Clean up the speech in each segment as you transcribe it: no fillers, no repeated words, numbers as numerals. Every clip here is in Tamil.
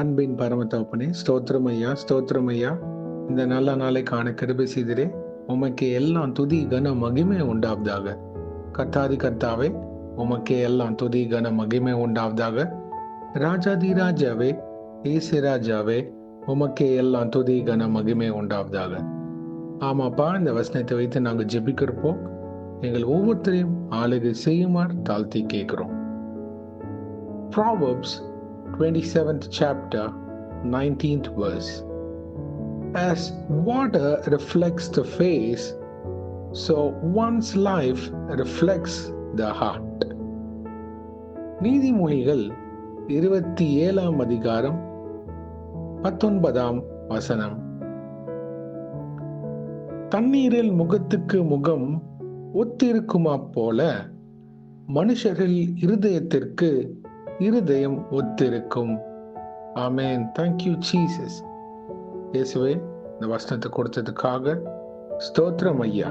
அன்பின் பரம தகப்பனே, ஸ்தோத்திரம் ஐயா, ஸ்தோத்திரம் ஐயா. இந்த நல்ல நாளை காண கிருபை செய்திரே. உமக்கே எல்லாம் துதி கன மகிமை உண்டாவதாக. கர்த்தாதி கர்த்தாவே, உமக்கே எல்லாம் துதி கன மகிமை உண்டாவதாக. ராஜாதி ராஜாவே, ஏசு ராஜாவே, உமக்கே எல்லாம் துதி கன மகிமை உண்டாவதாக. ஆமாப்பா, இந்த வசனத்தை வைத்து நாங்கள் ஜெபிக்கிறப்போ எங்கள் ஒவ்வொருத்தரையும் ஆளுகை செய்யுமாறு தாழ்த்தி கேட்கிறோம். Proverbs 27th chapter, 19th verse. As water reflects the face, so one's life reflects the heart. நீதிமொழிகள் 27ஆம் அதிகாரம் 19ஆம் வசனம். தண்ணீரில் முகத்துக்கு முகம் ஒத்திருக்குமா போல மனுஷரில் இருதயத்திற்கு இருதயம் ஒத்திருக்கும். ஆமென். Thank you Jesus. இயேசுவே, இந்த வசனத்தை கொடுத்ததுக்காக ஸ்தோத்திரம் ஐயா.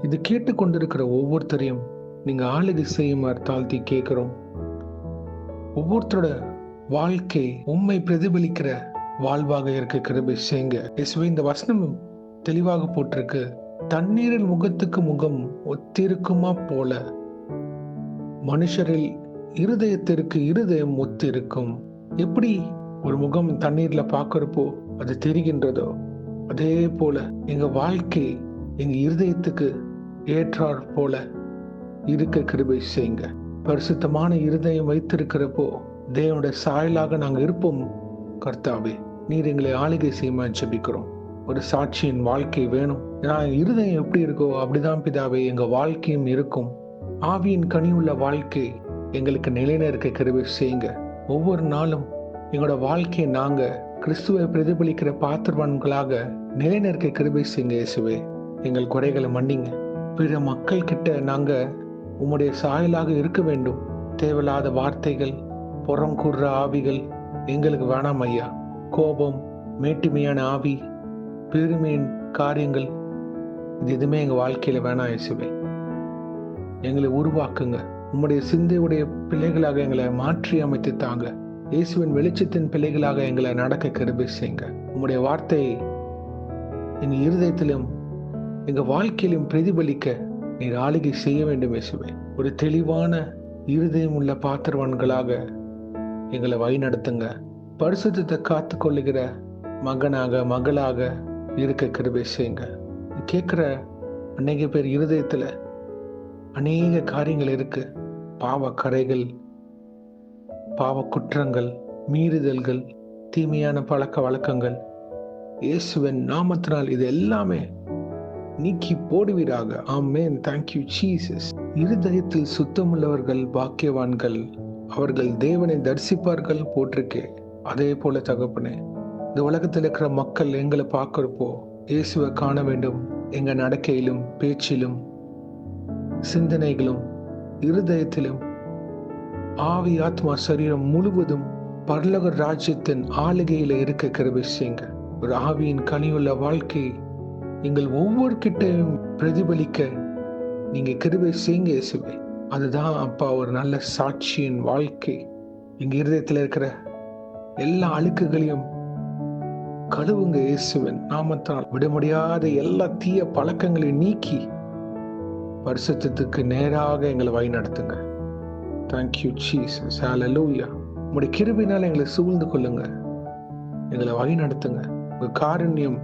இது கேட்டுக்கொண்டிருக்கிற ஒவ்வொருத்தரையும் நீங்க ஆளுகை செய்யுமாறு தாழ்த்தி கேட்கிறோம். ஒவ்வொருத்தரோட வாழ்க்கை உண்மை பிரதிபலிக்கிற வாழ்வாக இருக்க கிருபை செய்யுங்க. இயேசுவே, இந்த வசனம் தெளிவாக போட்டிருக்கு. தண்ணீரில் முகத்துக்கு முகம் ஒத்திருக்குமா போல மனுஷரில் இருதயத்திற்கு இருதயம் ஒத்திருக்கும். எப்படி ஒரு முகம் தண்ணீர்ல பார்க்கிறப்போ அது தெரிகின்றதோ, அதே போல எங்க வாழ்க்கை எங்க இருதயத்துக்கு ஏற்றாற் போல இருக்க கிருபை செய்யுங்க. பரிசுத்தமான இருதயம் வைத்திருக்கிறப்போ தேவனுடைய சாயலாக நாங்க இருப்போம். கர்த்தாவே, நீர் எங்களை ஆளுகை செய்யுமா ஜெபிக்கிறோம். ஒரு சாட்சியின் வாழ்க்கை வேணும். இருதயம் எப்படி இருக்கோ அப்படிதான் பிதாவே எங்க வாழ்க்கையும் இருக்கும். ஆவியின் கனி உள்ள வாழ்க்கை எங்களுக்கு நிலைநிற்க கிருபை செய்யுங்க. ஒவ்வொரு நாளும் எங்களோட வாழ்க்கையை நாங்க கிறிஸ்துவை பிரதிபலிக்கிற பாத்திரவான்களாக நிலைநிற்க கிருபை செய்யுங்க. இயேசுவே, எங்கள் குறைகளை மன்னிங்க. பிற மக்கள் கிட்ட நாங்க உம்முடைய சாயலாக இருக்க வேண்டும். தேவையில்லாத வார்த்தைகள், புறம் கூறுற ஆவிகள் எங்களுக்கு வேணாம் ஐயா. கோபம், மேட்டுமையான ஆவி, பெருமையின் காரியங்கள், இது எதுவுமே எங்க வாழ்க்கையில வேணாம். இயேசுவே, எங்களை உருவாக்குங்க. உம்முடைய சிந்தையுடைய பிள்ளைகளாக எங்களை மாற்றி அமைத்து தாங்க. இயேசுவின் வெளிச்சத்தின் பிள்ளைகளாக எங்களை நடக்க கிருபை செய்யுங்க. உம்முடைய வார்த்தையை எங்க இருதயத்திலும் எங்க வாழ்க்கையிலும் பிரதிபலிக்க நீர் ஆளுகை செய்ய வேண்டும். இயேசுவே, ஒரு தெளிவான இருதயம் உள்ள பாத்திரவான்களாக எங்களை வழி நடத்துங்க. பரிசுத்தத்தை காத்து கொள்ளுகிற மகனாக மகளாக இருக்க கிருபை செய்யுங்க. கேட்கிற அநேக பேர் இருதயத்துல அநேக காரியங்கள் இருக்கு. பாவ கரைகள், பாவ குற்றங்கள், மீறுதல்கள், தீமையான பழக்க வழக்கங்கள். இயேசுவின் நாமத்தினால் இது எல்லாமே நீக்கி போடுவீராக. ஆமென். Thank you Jesus. இருதயத்தில் சுத்தமுள்ளவர்கள் பாக்கியவான்கள், அவர்கள் தேவனை தரிசிப்பார்கள் போட்டிருக்கே. அதே போல தகப்பனே, இந்த உலகத்தில் இருக்கிற மக்கள் எங்களை பார்க்கிறப்போ இயேசுவை காண வேண்டும். எங்க நடக்கையிலும் பேச்சிலும் சிந்தனைகளும் இருதயத்திலும் ஆவி ஆத்மா சரீரம் முழுவதும் பரலோக ராஜ்யத்தின் ஆளுகையில இருக்க கிருபை செய்யுங்க. ஒரு ஆவியின் கனியுள்ள வாழ்க்கை எங்கள் ஒவ்வொரு கிட்டையும் பிரதிபலிக்க நீங்க கிருபை செய்யுங்க. இயேசுவே, அதுதான் அப்பா ஒரு நல்ல சாட்சியின் வாழ்க்கை. எங்க இருதயத்தில் இருக்கிற எல்லா அழுக்குகளையும் கழுவுங்க. இயேசுவின் நாமத்தால் விட முடியாத எல்லா தீய பழக்கங்களையும் நீக்கி பரிசுத்தத்துக்கு நேராக எங்களை வழி நடத்துங்க. Thank you Jesus. ஹல்லேலூயா. உங்களுடைய கிருபையினால் எங்களை சூழ்ந்து கொள்ளுங்க. எங்களை வழி நடத்துங்க. உங்க காருண்யம்,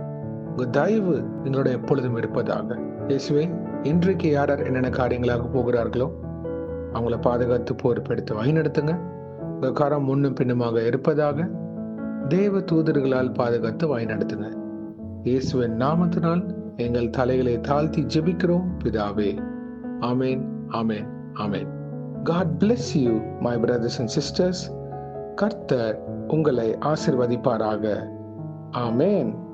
உங்க தயவு எங்களோட எப்பொழுதும் இருப்பதாக. இயேசுவே, இன்றைக்கு யார் என்னென்ன காரியங்களாக போகிறார்களோ அவங்கள பாதுகாத்து பொறுப்பெடுத்து வழி நடத்துங்க. உங்க காரம் முன்னும் பின்னுமாக இருப்பதாக. தேவ தூதர்களால் பாதுகாத்து வழி நடத்துங்க. இயேசுவின் நாமத்தினால் எங்கள் தலைகளை தாழ்த்தி ஜெபிக்கிறோம் பிதாவே. ஆமென், ஆமென், ஆமென். God bless you, my brothers and sisters. கர்த்தர் உங்களை ஆசீர்வதிப்பாராக. ஆமென்.